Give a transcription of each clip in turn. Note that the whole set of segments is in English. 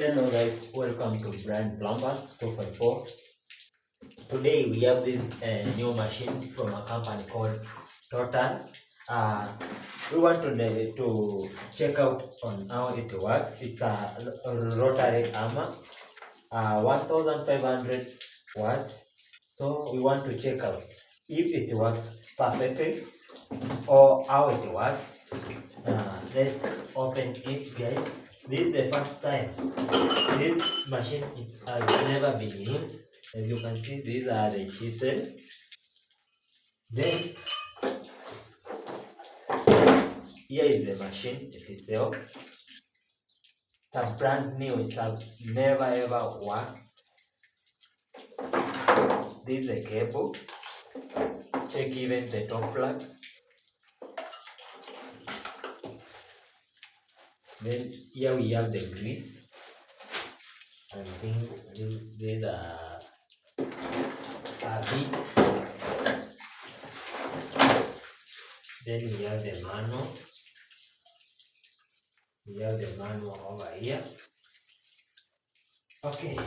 Hello guys, welcome to Brand Plumber 254. Today we have this new machine from a company called Total. Uh, we want to check out on how it works. It's a rotary hammer, 1500 watts. So we want to check out if it works perfectly or how it works. Let's open it, guys. This is the first time this machine has never been used. As you can see, these are the chisel. Then here is the machine itself. It's a brand new. It has never ever worked. This is the cable. Check even the top plug. Then here we have the grease and things. These are bits. Then we have the manual. We have the manual over here. Okay,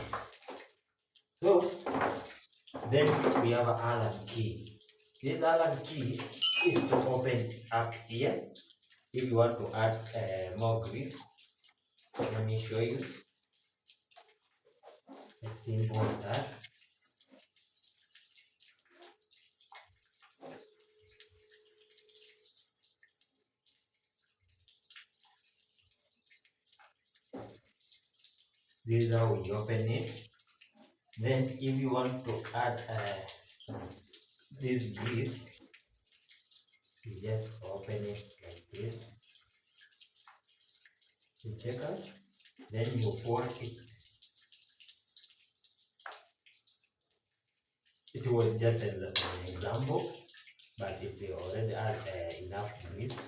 so then we have an Allen key. This Allen key is to open up here. If you want to add more grease, let me show you a simple that. This is how we open it. Then if you want to add this grease, you just open it like this. You check out. Then you pour it. It was just an example, but if you already add enough grease,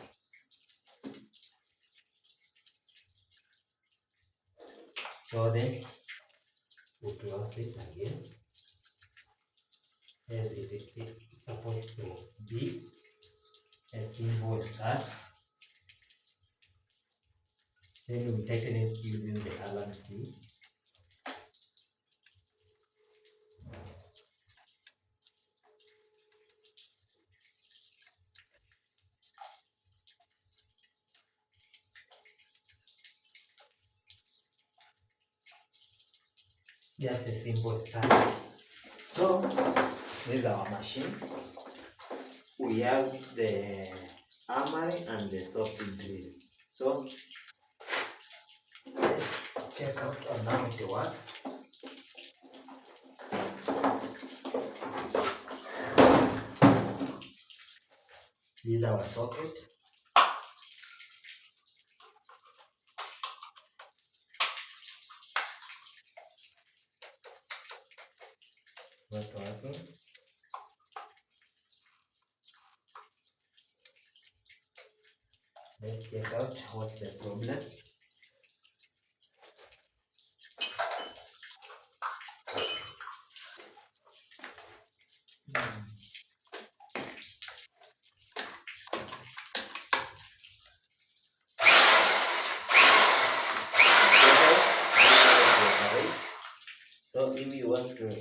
so then we close it again, as it is supposed to be as simple as that. Then we tighten it using the Allen key. Just a simple start. So this is our machine. We have the armory and the soft drill. So let's check out on how it works. This is our socket. What happened? Let's check out what's the problem. So if you want to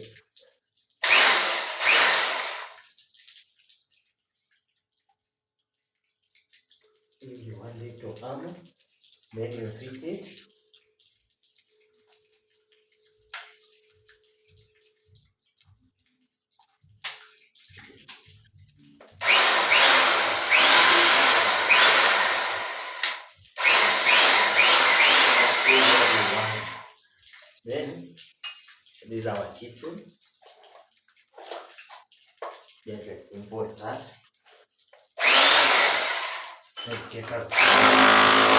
it to arm, then you switch it. Then this is our chisel. Just a simple start. Let's check out.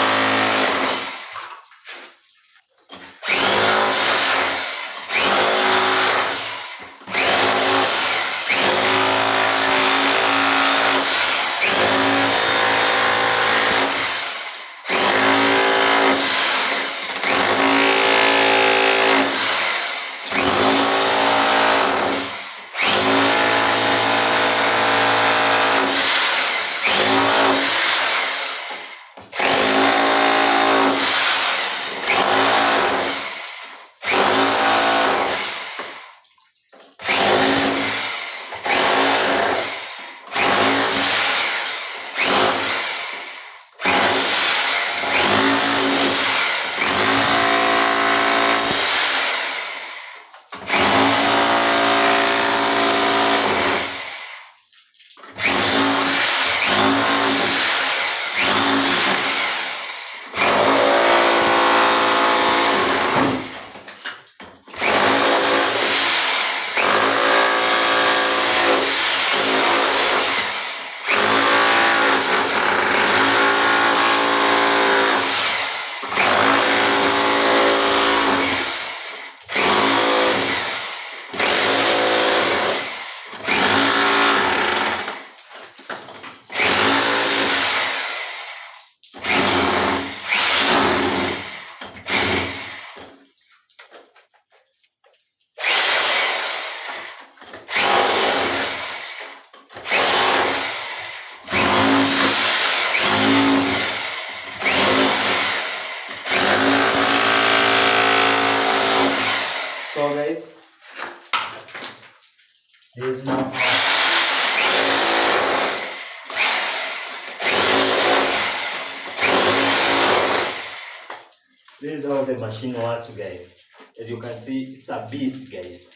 This is how the machine works, guys. As you can see, it's a beast, guys.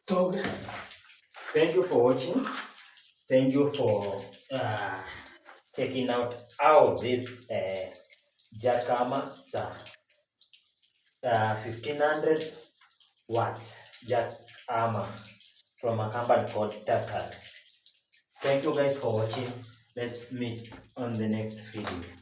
So thank you for watching. Thank you for checking out how this jackhammer 1500 watts jackhammer from a company called Tatar. Thank you guys for watching. Let's meet on the next video.